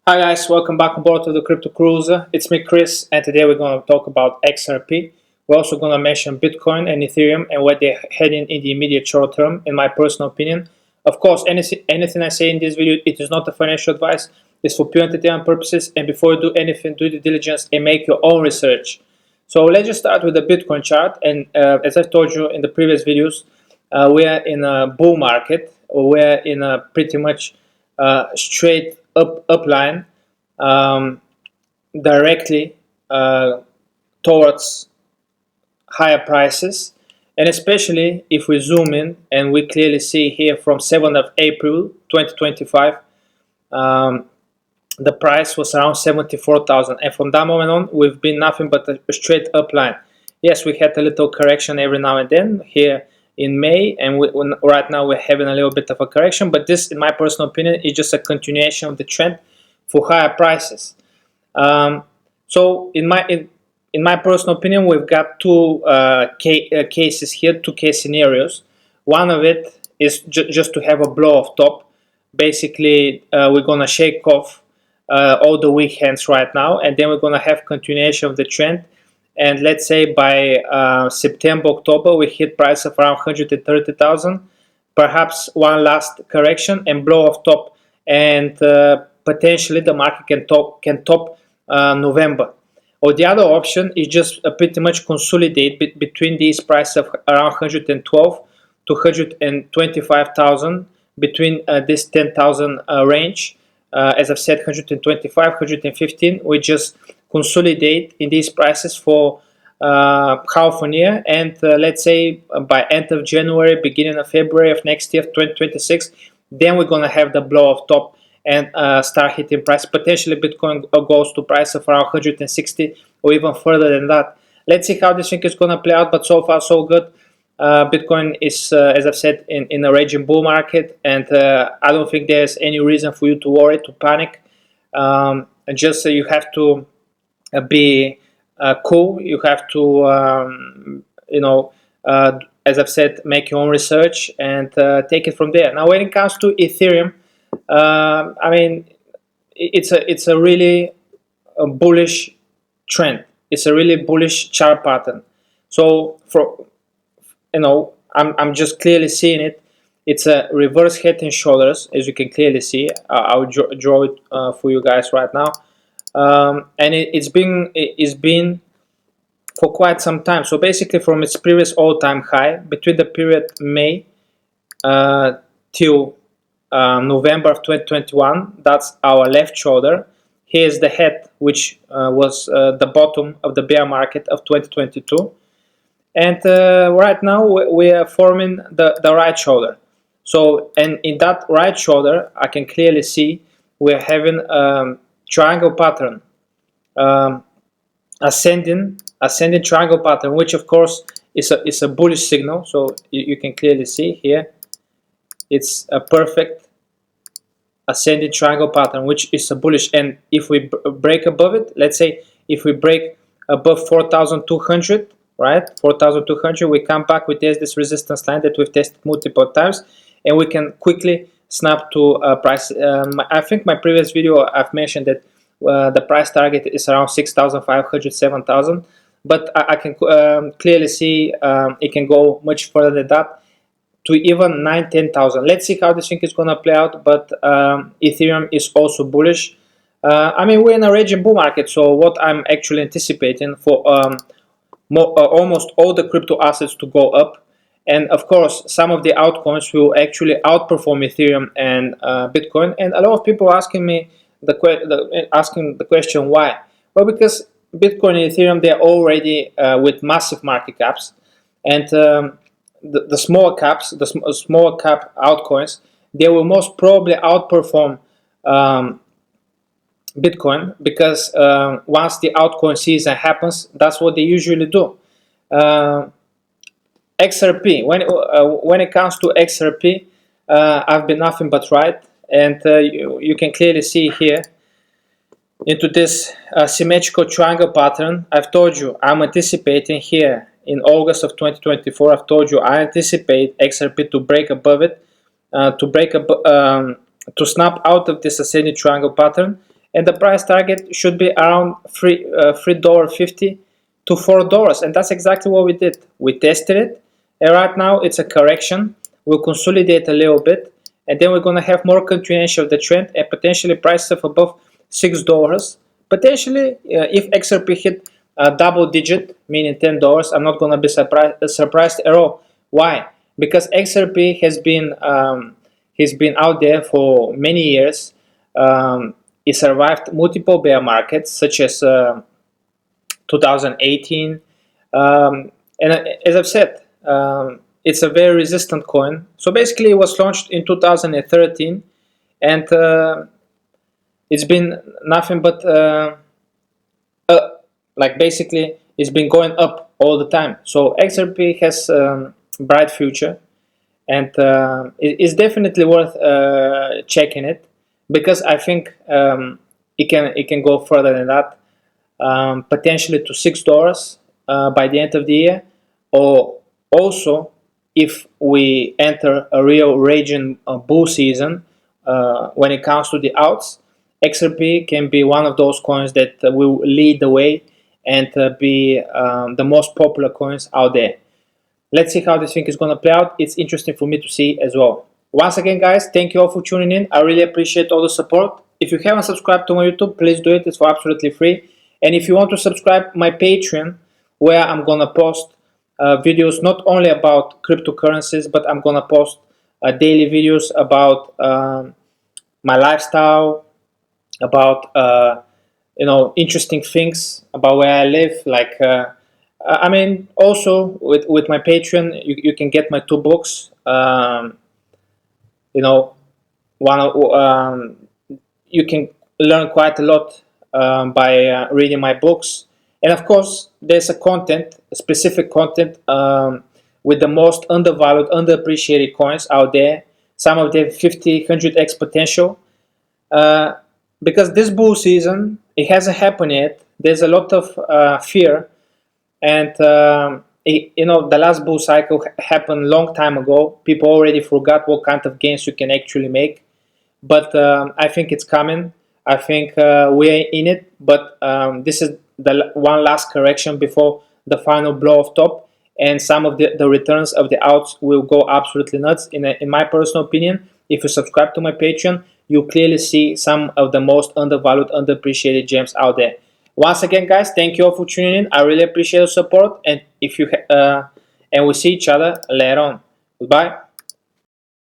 Hi guys, welcome back on board to the Crypto Cruiser. It's me Chris, and today we're going to talk about XRP. We're also going to mention Bitcoin and Ethereum and where they're heading in the immediate short term, in my personal opinion. Of course, anything I say in this video, it is not a financial advice. It's for pure entertainment purposes, and before you do anything, do due diligence and make your own research. So let's just start with the Bitcoin chart, and as I've told you in the previous videos, we are in a bull market, or we're in a pretty much straight upline directly towards higher prices, and especially if we zoom in and we clearly see here from 7th of April 2025 the price was around 74,000, and from that moment on we've been nothing but a straight upline. Yes, we had a little correction every now and then here in May, and right now we're having a little bit of a correction, but this, in my personal opinion, is just a continuation of the trend for higher prices. So in my personal opinion, we've got two cases here, two case scenarios. One of it is just to have a blow off top. Basically, we're gonna shake off all the weak hands right now, and then we're gonna have continuation of the trend. And let's say by September, October, we hit price of around 130,000, perhaps one last correction and blow off top, and potentially the market can top November. Or the other option is just pretty much consolidate between these prices of around 112 to 125,000, between this 10,000 range. As I've said, 125, 115, we just consolidate in these prices for half a year, and let's say by end of January, beginning of February of next year, 2026, then we're gonna have the blow off top and start hitting price. Potentially Bitcoin goes to price of around 160 or even further than that. Let's see how this thing is gonna play out, but so far so good. Bitcoin is, as I've said, in a raging bull market, and I don't think there's any reason for you to worry, to panic. And just you have to be cool. You have to, as I've said, make your own research and take it from there. Now, when it comes to Ethereum, I mean, it's a really bullish trend. It's a really bullish chart pattern. So I'm just clearly seeing it. It's a reverse head and shoulders, as you can clearly see. I'll draw it for you guys right now, and it's been for quite some time. So basically, from its previous all-time high between the period May till November of 2021, that's our left shoulder. Here's the head, which was the bottom of the bear market of 2022. And right now we are forming the right shoulder. So, and in that right shoulder, I can clearly see we're having triangle pattern, ascending triangle pattern, which of course is a bullish signal. So you can clearly see here, it's a perfect ascending triangle pattern, which is a bullish. And if we break above it, let's say if we break above 4,200, right, 4,200, we come back, we test this resistance line that we've tested multiple times, and we can quickly snap to a price. I think my previous video I've mentioned that the price target is around 6,500, 7,000, but I can clearly see it can go much further than that, to even 9,000, 10,000. Let's see how this thing is going to play out, but Ethereum is also bullish. I mean, we're in a raging bull market, so what I'm actually anticipating for almost all the crypto assets to go up, and of course some of the altcoins will actually outperform Ethereum and Bitcoin. And a lot of people asking me asking the question why. Well, because Bitcoin and Ethereum, they're already with massive market caps, and the small caps, the small cap altcoins, they will most probably outperform Bitcoin, because once the altcoin season happens, that's what they usually do. XRP, when it comes to XRP, I've been nothing but right, and you can clearly see here into this symmetrical triangle pattern. I've told you I'm anticipating here in August of 2024. I've told you I anticipate XRP to break above it, to snap out of this ascending triangle pattern, and the price target should be around $3.50 to $4, and that's exactly what we did. We tested it, and right now it's a correction. We'll consolidate a little bit, and then we're going to have more continuation of the trend and potentially prices of above $6. Potentially, if XRP hit double digit, meaning $10, I'm not going to be surprised at all. Why? Because XRP has been out there for many years. It survived multiple bear markets, such as 2018, and as I've said, it's a very resistant coin. So basically, it was launched in 2013, and it's been nothing but like basically it's been going up all the time. So XRP has bright future, and it's definitely worth checking it, because I think it can go further than that, potentially to $6 by the end of the year, or also if we enter a real raging bull season when it comes to the alts, XRP can be one of those coins that will lead the way and be the most popular coins out there. Let's see how this thing is going to play out. It's interesting for me to see as well. Once again, guys, thank you all for tuning in. I really appreciate all the support. If you haven't subscribed to my YouTube, please do it. It's for absolutely free. And if you want to subscribe my Patreon, where I'm going to post videos not only about cryptocurrencies, but I'm going to post daily videos about my lifestyle, about interesting things about where I live, like I mean, also with my Patreon, you can get my 2 books. You can learn quite a lot by reading my books, and of course, there's specific content with the most undervalued, underappreciated coins out there. Some of them 50, 100x potential. Because this bull season, it hasn't happened yet. There's a lot of fear. And the last bull cycle happened a long time ago. People already forgot what kind of gains you can actually make. But I think it's coming. I think we're in it. But this is the one last correction before the final blow off top. And some of the returns of the outs will go absolutely nuts. In my personal opinion, if you subscribe to my Patreon, you clearly see some of the most undervalued, underappreciated gems out there. Once again, guys, thank you all for tuning in. I really appreciate your support, and we'll see each other later on. Goodbye.